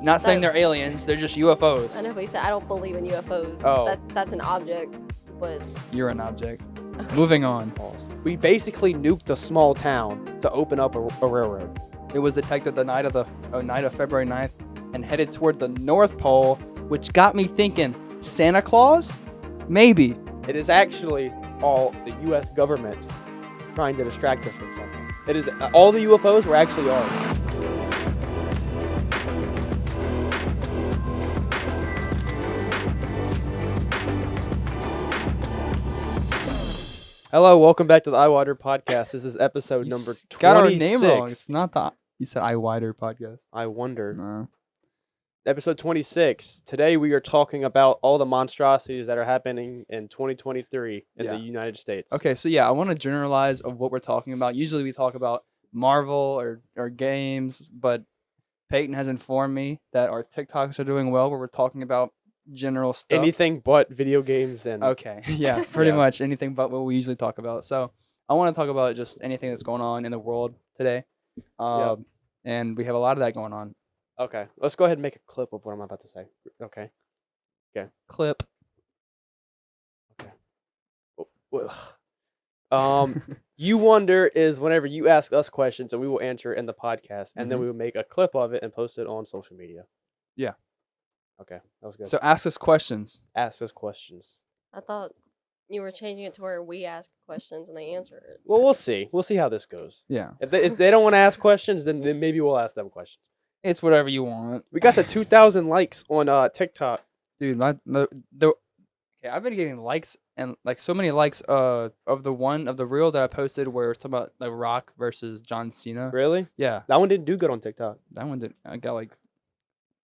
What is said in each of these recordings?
Not saying they're aliens, they're just UFOs. I know, but you said I don't believe in UFOs. Oh. That's an object, but... You're an object. Moving on. We basically nuked a small town to open up a railroad. It was detected the night of February 9th and headed toward the North Pole, which got me thinking, Santa Claus? Maybe. It is actually all the U.S. government trying to distract us from something. It is all the UFOs were actually ours. Hello, welcome back to the Eyewater Podcast. This is episode number 26. Got our name wrong. It's not the... You said Eyewater Podcast. I wonder. No. Episode 26. Today we are talking about all the monstrosities that are happening in 2023 in the United States. Okay, so I want to generalize of what we're talking about. Usually we talk about Marvel or games, but Peyton has informed me that our TikToks are doing well where we're talking about general stuff. Anything but video games and... Okay, yeah, pretty much anything but what we usually talk about. So I want to talk about just anything that's going on in the world today. And we have a lot of that going on. Okay, let's go ahead and make a clip of what I'm about to say. Okay. Clip. Okay. You wonder is whenever you ask us questions and we will answer in the podcast, and then we will make a clip of it and post it on social media. Yeah. Okay, that was good. So ask us questions. Ask us questions. I thought you were changing it to where we ask questions and they answer it. Well, we'll see. We'll see how this goes. Yeah. If they don't want to ask questions, then maybe we'll ask them questions. It's whatever you want. We got the 2,000 likes on TikTok. Dude, I've been getting likes and like so many likes of the reel that I posted where it's talking about The Rock versus John Cena. Really? Yeah. That one didn't do good on TikTok. That one did. I got like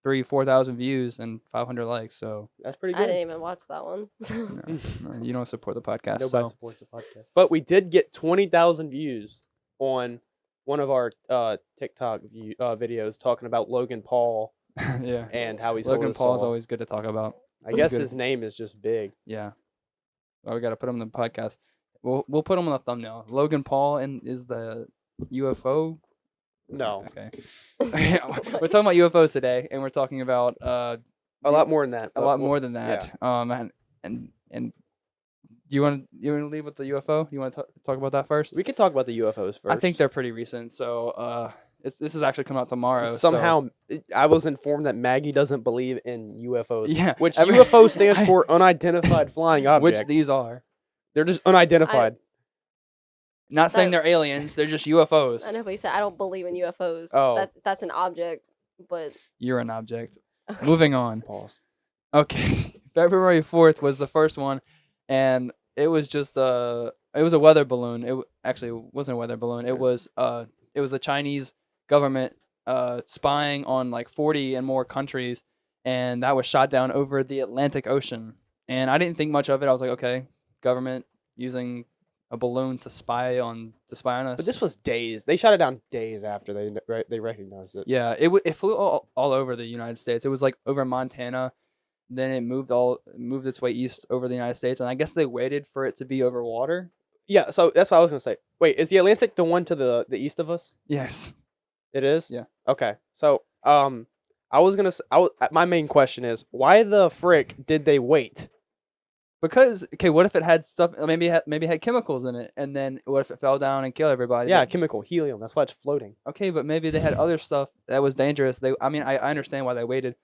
3,000-4,000 views and 500 likes. So that's pretty I good. didn't even watch that one. No, you don't support the podcast. Nobody supports the podcast. But we did get 20,000 views on one of our TikTok videos talking about Logan Paul. Yeah. And how he's Logan Paul is always good to talk about. I guess his name is just big. Yeah. Well, we got to put him in the podcast. We'll put him on the thumbnail. Logan Paul is the UFO. No. Okay. We're talking about UFOs today, and we're talking about a lot more than that. A lot more than that. Yeah. And you want to leave with the UFO? You want to talk about that first? We could talk about the UFOs first. I think they're pretty recent. So this is actually coming out tomorrow. Somehow, I was informed that Maggie doesn't believe in UFOs. Yeah. Which UFO stands for unidentified flying object. Which these are. They're just unidentified. Not saying they're aliens, they're just UFOs. I know, but you said I don't believe in UFOs. Oh. That's an object, but... You're an object. Okay. Moving on. Pause. Okay. February 4th was the first one, and it was just it was a weather balloon. It wasn't a weather balloon. It was the Chinese government spying on like 40 and more countries, and that was shot down over the Atlantic Ocean. And I didn't think much of it. I was like, okay, government using a balloon to spy on us. But this was days. They shot it down days after they recognized it. Yeah, it flew all over the United States. It was like over Montana, then it moved its way east over the United States, and I guess they waited for it to be over water. Yeah, so that's what I was gonna say. Wait, is the Atlantic the one to the east of us? Yes, it is. Yeah. Okay, so my main question is why the frick did they wait? Because what if it had stuff? Maybe it had chemicals in it, and then what if it fell down and killed everybody? Yeah, chemical helium. That's why it's floating. Okay, but maybe they had other stuff that was dangerous. I understand why they waited.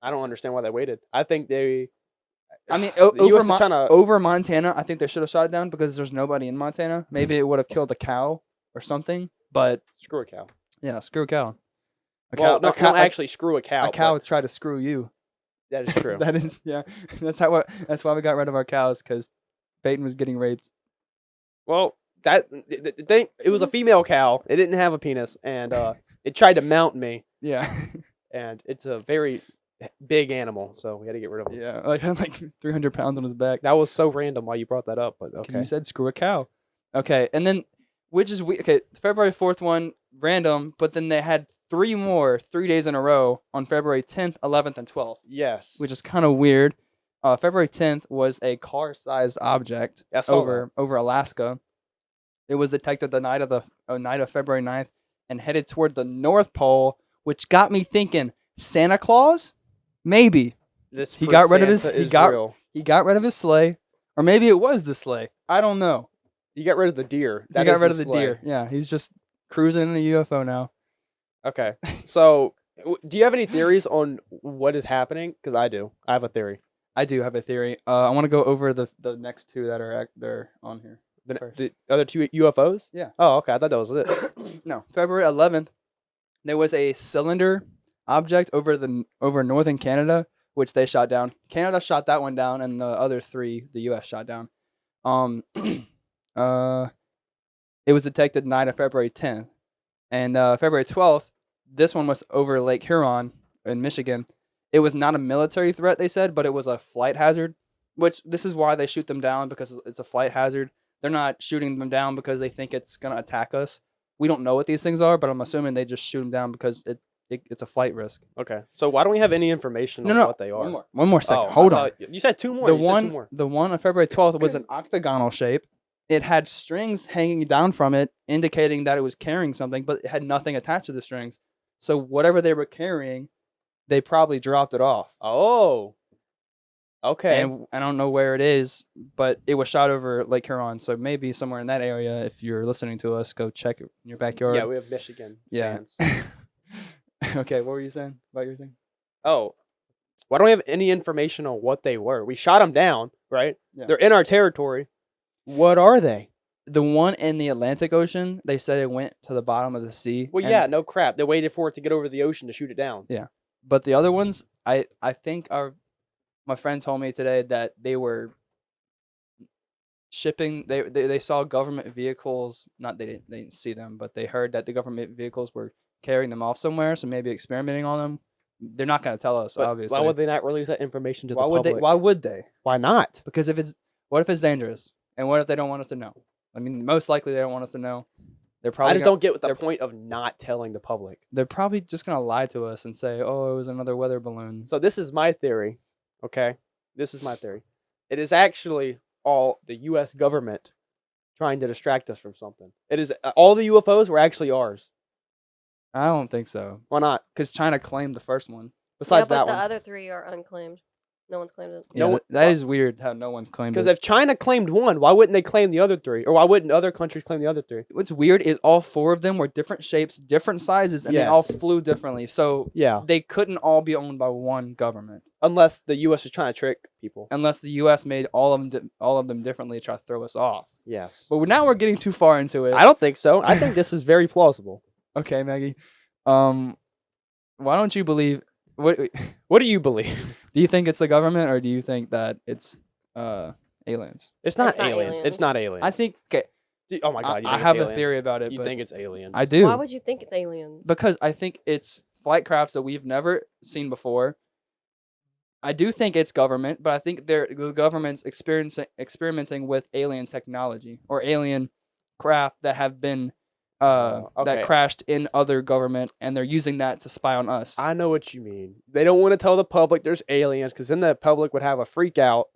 I don't understand why they waited. I think they. Over Montana, I think they should have shot it down because there's nobody in Montana. Maybe it would have killed a cow or something. But screw a cow. Yeah, screw a cow. Don't actually screw a cow. A cow would try to screw you. That is true. That is, yeah. That's why we got rid of our cows, because Peyton was getting raped. Well, it was a female cow. It didn't have a penis, and it tried to mount me. Yeah. And it's a very big animal, so we had to get rid of him. Yeah, had like 300 pounds on his back. That was so random why you brought that up, but okay. You said screw a cow. Okay, and then February 4th one, random, but then they had 3 days in a row on February 10th, 11th, and 12th. Yes. Which is kind of weird. February 10th was a car-sized object over Alaska. It was detected the night of February 9th and headed toward the North Pole, which got me thinking, Santa Claus? Maybe. This He got rid of his- Santa he is got- real. He got rid of his sleigh. Or maybe it was the sleigh. I don't know. You got rid of the deer. He That got is rid his of the sleigh. deer. Yeah, he's just cruising in a UFO now. Okay. So, do you have any theories on what is happening? Because I do. I have a theory. I do have a theory. I want to go over the next two that are they're on here. First. The other two UFOs? Yeah. Oh, okay. I thought that was it. No, February 11th, there was a cylinder object over northern Canada, which they shot down. Canada shot that one down, and the other three, the U.S. shot down. It was detected night of February 10th, and February 12th, this one was over Lake Huron in Michigan. It was not a military threat, they said, but it was a flight hazard. Which this is why they shoot them down, because it's a flight hazard. They're not shooting them down because they think it's gonna attack us. We don't know what these things are, but I'm assuming they just shoot them down because it's a flight risk. Okay. So, why don't we have any information on what they are? One more second. Oh, Hold I on. thought- You said two more. The You said two one, more. the one on February 12th was an octagonal shape. It had strings hanging down from it, indicating that it was carrying something, but it had nothing attached to the strings. So whatever they were carrying, they probably dropped it off. Oh. Okay. And I don't know where it is, but it was shot over Lake Huron, so maybe somewhere in that area. If you're listening to us, go check it in your backyard. Yeah, we have Michigan Yeah. fans. Okay, what were you saying about your thing? Oh. Why don't we have any information on what they were? We shot them down, right? Yeah. They're in our territory. What are they? The one in the Atlantic Ocean, they said it went to the bottom of the sea. Well, and- yeah, no crap. They waited for it to get over the ocean to shoot it down. But the other ones, I think my friend told me today that they were shipping. They saw government vehicles. Not they didn't see them, but they heard that the government vehicles were carrying them off somewhere. So maybe experimenting on them. They're not going to tell us, But obviously. why would they not release that information to Why the would public? they? Why would they? Why not? Because what if it's dangerous, and what if they don't want us to know? I mean, most likely they don't want us to know. They're probably I just don't get the they're- point of not telling the public. They're probably just gonna lie to us and say, "Oh, it was another weather balloon." So this is my theory, okay? This is my theory. It is actually all the U.S. government trying to distract us from something. It is all the UFOs were actually ours. I don't think so, Why not? because China claimed the first one. Besides yeah, but that the one, other three are unclaimed. No one's claimed it. Yeah, No one- that is weird how no one's claimed because it. if China claimed one, why wouldn't they claim the other three? Or why wouldn't other countries claim the other three? What's weird is all four of them were different shapes, different sizes, and they all Yes. flew differently. So Yeah, they couldn't all be owned by one government, unless the U.S. is trying to trick people. unless the U.S. made all of them differently to try to throw us off. Yes. But now we're getting too far into it. I don't think so. I think this is very plausible. Okay, Maggie. Why don't you believe? What What do you believe? do you think it's the government, or do you think that it's aliens? It's not It's not aliens. It's aliens. not aliens. I think. Okay, Oh my god! You I think have it's a aliens? theory about it. You but think it's aliens? I do. Why would you think it's aliens? Because I think it's flight crafts that we've never seen before. I do think it's government, but I think the government's experimenting with alien technology or alien craft that have been that okay. crashed in other government, and they're using that to spy on us. I know what you mean. They don't want to tell the public there's aliens because then the public would have a freak out.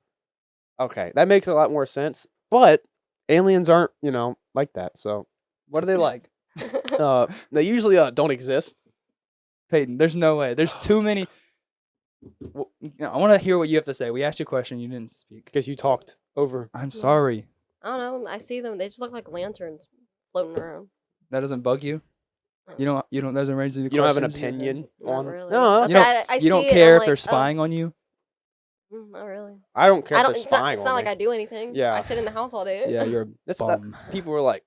Okay, that makes a lot more sense. But aliens aren't, like that. So What are they like, they usually don't exist. Peyton? There's no way. There's too many. I want to hear what you have to say. We asked you a question, you didn't speak. Because you talked over. I'm sorry. I don't know. I see them. They just look like lanterns floating around. That doesn't bug you. You don't. Doesn't raise any You don't have an questions in your head? opinion Not on. really. No, That's You don't- I You see don't it, care I'm if like, they're oh, spying on you. not really. I don't care I if don't. they're It's not, spying it's not on like me. I do anything. Yeah. I sit in the house all day. Yeah, you're a That's not- bum. People were like,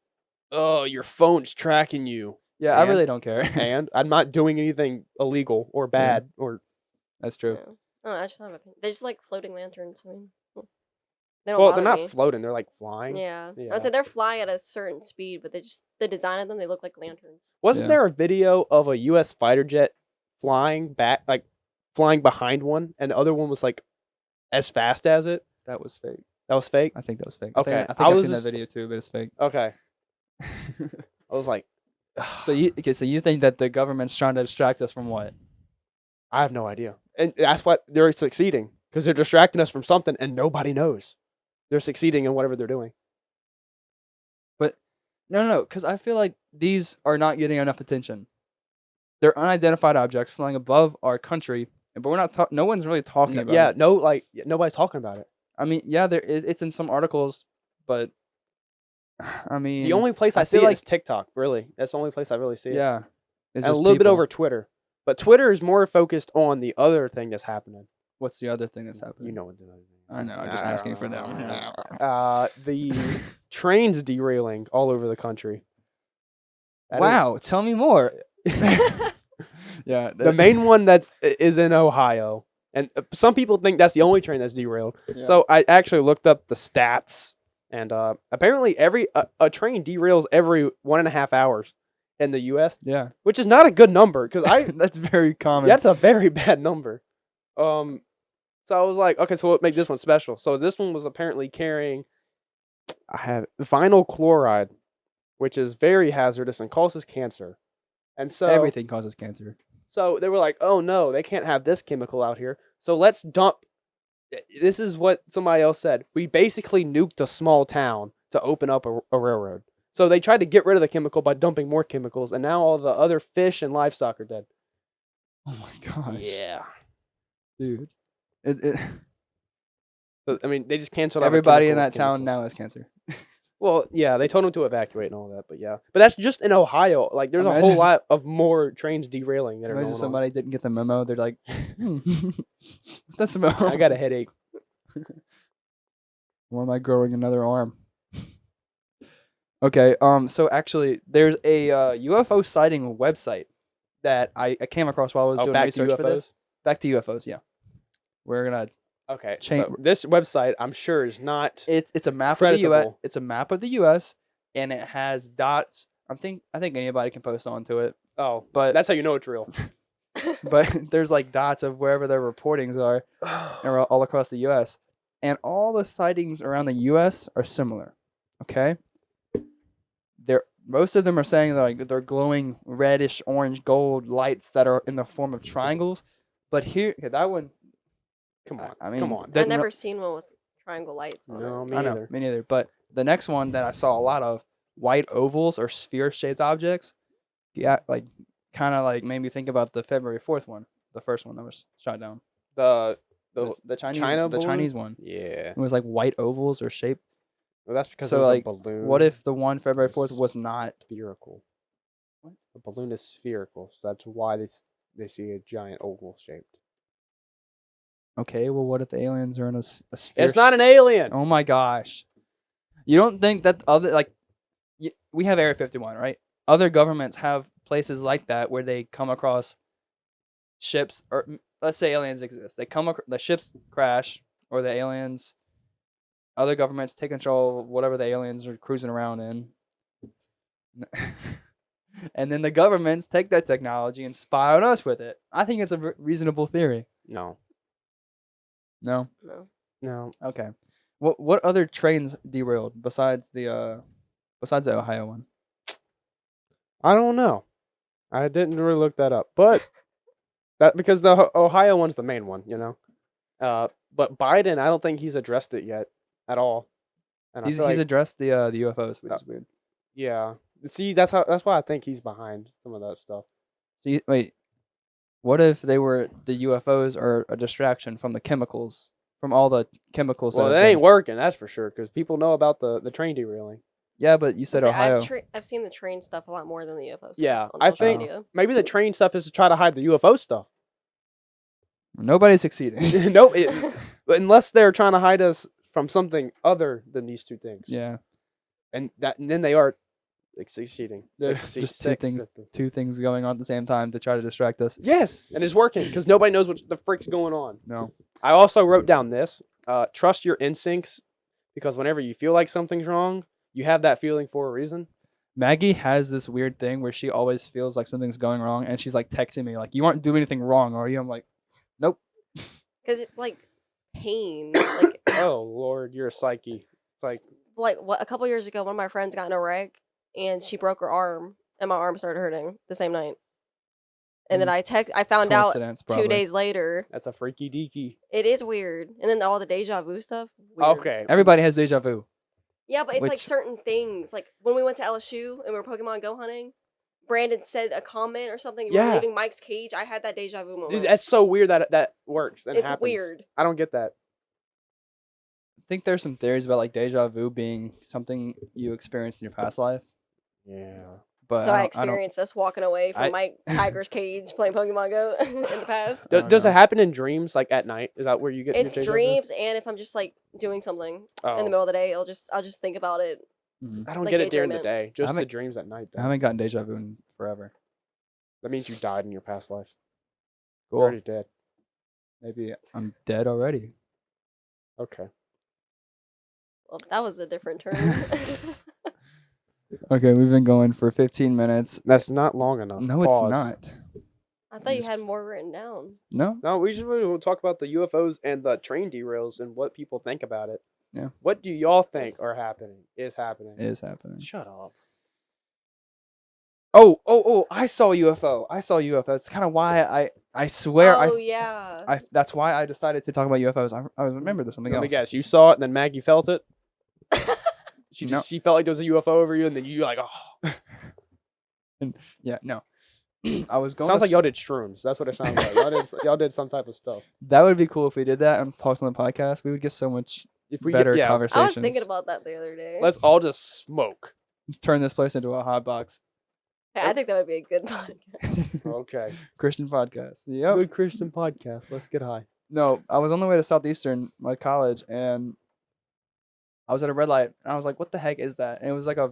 "Oh, your phone's tracking you," Yeah, I And- really don't care. and I'm not doing anything illegal or bad or. That's true. Yeah. I don't know, I just don't have an opinion. They just like floating lanterns. I mean, they don't Well, bother they're not me. floating; they're like flying. Yeah. I Yeah. would say they're flying at a certain speed, but the design of them, they look like lanterns. Wasn't Yeah. there a video of a U.S. fighter jet flying back, like flying behind one, and the other one was like as fast as it? That was fake. That was fake. I think that was fake. Okay, I think I I've was seen just- that video too, but it's fake. Okay, I was like, So you think that the government's trying to distract us from what? I have no idea, and that's what they're succeeding because they're distracting us from something, and nobody knows. They're succeeding in whatever they're doing. No, because I feel like these are not getting enough attention. they're unidentified objects flying above our country, but we're not. No one's really talking about Yeah, it. no, like nobody's talking about it. I mean, yeah, it's in some articles, but I mean, The only place I I see feel it is TikTok. Really, that's the only place I really see it. yeah, And it's a just little bit people. over Twitter, but Twitter is more focused on the other thing that's happening. What's the other thing that's happening? You know what the other thing. I know. I'm just asking for them. The trains derailing all over the country. That is- Wow, tell me more. Yeah, the main one is in Ohio, and some people think that's the only train that's derailed. Yeah. So I actually looked up the stats, and apparently a train derails every 1.5 hours in the U.S., yeah, which is not a good number because that's very common. that's a very bad number. So I was like, okay, so what make this one special? So this one was apparently carrying, I have vinyl chloride, which is very hazardous and causes cancer. And so Everything causes cancer. So they were like, oh no, they can't have this chemical out here. So let's dump. This is what somebody else said. We basically nuked a small town to open up a railroad. So they tried to get rid of the chemical by dumping more chemicals, and now all the other fish and livestock are dead. Oh my gosh. Yeah. Dude. So, I mean, they just canceled out Everybody in chemical that town chemicals. now has cancer. Well, yeah, they told them to evacuate and all that, but yeah. But that's just in Ohio. Like, there's a Imagine- whole lot of more trains derailing that are Imagine going somebody didn't get the memo. They're like, what's that smell? on. I got a headache. Why am I growing another arm? Okay, so actually, there's a UFO sighting website that I came across while I was doing back to research for this. UFOs? Back to UFOs, yeah. We're gonna. Okay, Chain- so this website, I'm sure, is not... It's a map of the U.S. Creditable. It's a map of the U.S. and it has dots. I think anybody can post onto it, Oh, but that's how you know it's real. but there's like dots of wherever their reportings are all across the U.S. and all the sightings around the U.S. are similar. Okay, most of them are saying they're glowing reddish orange gold lights that are in the form of triangles, but here that one. Come on, I mean, come on. I've didn't never seen one with triangle lights on No, it. me I know, neither. me neither. But the next one that I saw a lot of white ovals or sphere-shaped objects, yeah, like kind of like made me think about the February 4th one, the first one that was shot down. The The Chinese China the balloon? Chinese one. Yeah. It was like white ovals or shaped. Well, that's because So, it was like, a balloon. What if the one February 4th s- was not? spherical? The balloon is spherical, so that's why they see a giant oval shaped. Okay, well, what if the aliens are in a sphere? It's not an alien. Oh my gosh! You don't think that we have Area 51, right? Other governments have places like that where they come across ships, or let's say aliens exist. They the ships crash, or the aliens. Other governments take control of whatever the aliens are cruising around in, and then the governments take that technology and spy on us with it. I think it's a reasonable theory. No. No. No. Okay. What other trains derailed besides the Ohio one? I don't know. I didn't really look that up, but because the Ohio one's the main one, you know. But Biden, I don't think he's addressed it yet at all. And He's I feel like, addressed the UFOs, which is weird. yeah. See, that's why I think he's behind some of that stuff. So wait, what if the UFOs are a distraction from the chemicals, from all the chemicals? Well, that that have ain't been- working, that's for sure, because people know about the train derailing. Yeah, but you said Ohio. I've seen the train stuff a lot more than the UFO stuff. Yeah, on I social think- media. Maybe the train stuff is to try to hide the UFO stuff. Nobody's succeeding. Nope. Unless they're trying to hide us from something other than these two things. Yeah, And then they are succeeding. there's just two things going on at the same time to try to distract us. Yes, and it's working because nobody knows what the frick's going on. No. I also wrote down this: trust your instincts, because whenever you feel like something's wrong, you have that feeling for a reason. Maggie has this weird thing where she always feels like something's going wrong, and she's like texting me like, "You aren't doing anything wrong, are you?" I'm like, "Nope." Because it's like pain. Like Oh Lord, you're a psyche. It's like what a couple years ago, one of my friends got in a wreck and she broke her arm, and my arm started hurting the same night. And then I found out Coincidence, 2 probably. days later. that's a freaky deaky. It is weird. And then all the deja vu stuff. Weird. Okay. Everybody has deja vu. Yeah, but it's like Which- certain things. Like when we went to LSU and we were Pokemon Go hunting, Brandon said a comment or something. You Yeah. were leaving Mike's cage. I had that deja vu moment. Dude, that's so weird that that works and It's happens. weird. I don't get that. I think there's some theories about like deja vu being something you experienced in your past life. Yeah. But So I I don't. experienced us walking away from I- Mike Tiger's cage playing Pokemon Go in the past. I don't Does know. it happen in dreams, like at night? Is that where you get It's your deja vu? dreams, and if I'm just like doing something in the Oh. middle of the day, I'll just think about it. Mhm. I don't like get it during the daydreaming. day. Just the haven't- dreams at night. I Though. haven't gotten deja vu in forever. That means you died in your past life. Cool. You're already dead. Maybe I'm dead already. Okay. Well, that was a different turn. Okay, we've been going for 15 minutes. That's not long enough. No, Pause. it's not. I thought you had more written down. No. No, we just really want to talk about the UFOs and the train derails and what people think about it. Yeah. What do y'all think Yes. are happening? Is happening? It is happening. Shut up. Oh! I saw a UFO. That's kind of why I swear Oh yeah. that's why I decided to talk about UFOs. I remember there's something Let me else. guess. You saw it, and then Maggie felt it. She No. she felt like there was a UFO over you, and then you like, oh. Yeah, no. I was going. Sounds to like y'all did shrooms. That's what it sounds like. Y'all did some type of stuff. That would be cool if we did that and talked on the podcast. We would get so much If we better get, yeah, conversations. I was thinking about that the other day. let's all just smoke. turn this place into a hot box. Hey, I think that would be a good podcast. Okay. Christian podcast. Yep. Good Christian podcast. Let's get high. No, I was on the way to Southeastern, my college, and I was at a red light, and I was like, "What the heck is that?" And it was like a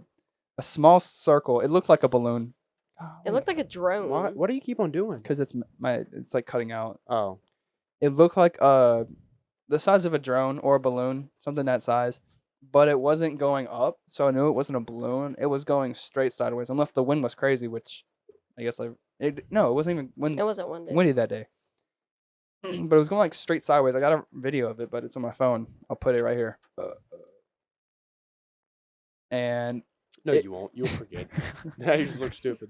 small circle. It looked like a balloon. It looked like a drone. What do you keep on doing? Because it's like cutting out. Oh. It looked like the size of a drone or a balloon, something that size, but it wasn't going up, so I knew it wasn't a balloon. It was going straight sideways, unless the wind was crazy, which I guess it wasn't even It wasn't one day. windy that day. But it was going like straight sideways. I got a video of it, but it's on my phone. I'll put it right here. And No, It- you won't. You'll forget. Now you just look stupid.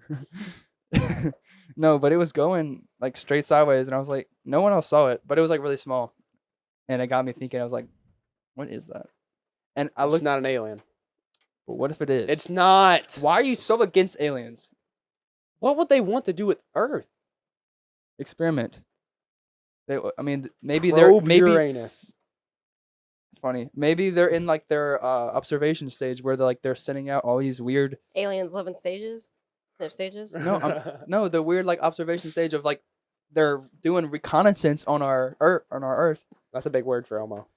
no, but it was going like straight sideways, and I was like, no one else saw it, but it was like really small, and it got me thinking. I was like, what is that? And I It's looked. not an alien. But what if it is? It's not. Why are you so against aliens? What would they want to do with Earth? Experiment. I mean, maybe they're Probe maybe Uranus. funny. Maybe they're in like their observation stage where they're sending out all these weird. Aliens live in stages. Their stages. No, the weird like observation stage of like they're doing reconnaissance on our Earth. That's a big word for Elmo.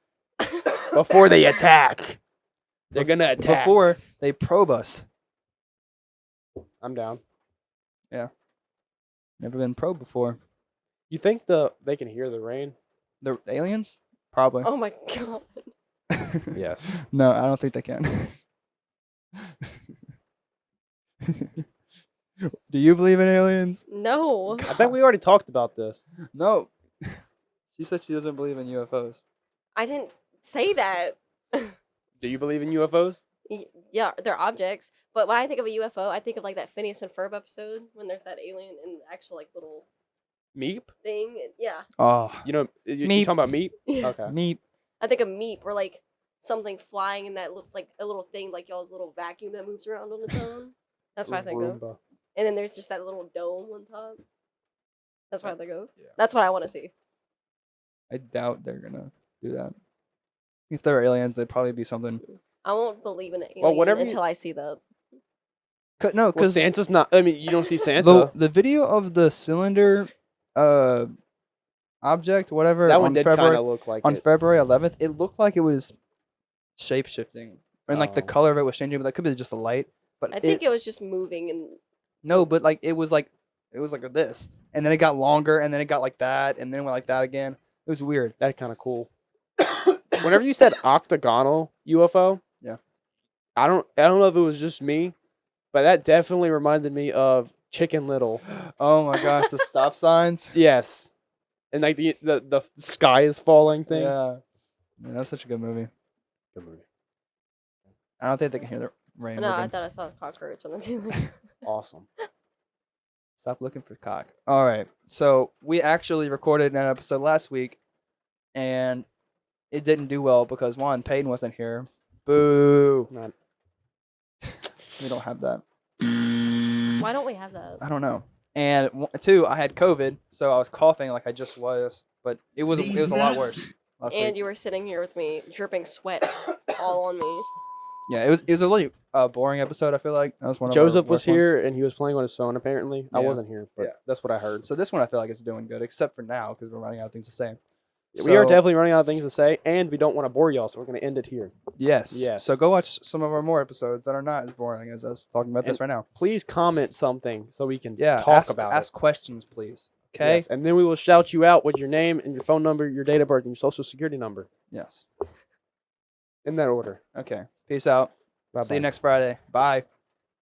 Before they attack. They're gonna attack. Before they probe us. I'm down. Never been probed before. You think they can hear the rain? The aliens? Probably. Oh my god. Yes. No, I don't think they can. Do you believe in aliens? No. I think we already talked about this. No. She said she doesn't believe in UFOs. I didn't say that. Do you believe in UFOs? Yeah, they're objects. But when I think of a UFO, I think of like that Phineas and Ferb episode when there's that alien and the actual like little Meep? thing. Yeah. Oh, You know, you Meep. talking about Meep? Okay. meep. I think of Meep or like something flying in that look like a little thing like y'all's little vacuum that moves around on its own. That's what I think of. Roomba. And then there's just that little dome on top. That's what I think of. Yeah. That's what I want to see. I doubt they're gonna do that. If they're aliens, they'd probably be something. I won't believe in an alien Well, whatever you- until I see that. No, Well, because Santa's not. I mean, you don't see Santa. the video of the cylinder, object, whatever, That one on did kind February of look like on it. February 11th, it looked like it was shape shifting, and like the Oh. color of it was changing. But that could be just a light. But I think it was just moving and no, but like it was like this, and then it got longer, and then it got like that, and then it went like that again. It was weird. That's kind of cool. Whenever you said octagonal UFO, Yeah. I don't know if it was just me, but that definitely reminded me of Chicken Little. Oh my gosh, the stop signs. Yes, and like the sky is falling thing. Yeah, man, that's such a good movie. Good movie. I don't think they can hear the rain. no, I moving. thought I saw a cockroach on the ceiling. Awesome. Stop looking for cock. All right. So we actually recorded an episode last week, and it didn't do well because one, Peyton wasn't here. Boo. Not We don't have that. Why don't we have that? I don't know. And 2, I had COVID, so I was coughing like I just was, but it was a lot worse last And week. you were sitting here with me, dripping sweat all on me. Yeah, it was a really boring episode. I feel like that was one of Joseph our was worst ones. here and he was playing on his phone. Apparently, I Yeah. wasn't here, but Yeah. that's what I heard. So this one I feel like it's doing good, except for now because we're running out of things to say. We are So- definitely running out of things to say, and we don't want to bore y'all, so we're going to end it here. Yes. Yes. So go watch some of our more episodes that are not as boring as us talking about this And right now. Please comment something so we can Yeah. talk about ask it. questions, please. Okay. Yes, and then we will shout you out with your name and your phone number, your date of birth, and your social security number. Yes. In that order. Okay. Peace out. Bye-bye. See you next Friday. Bye.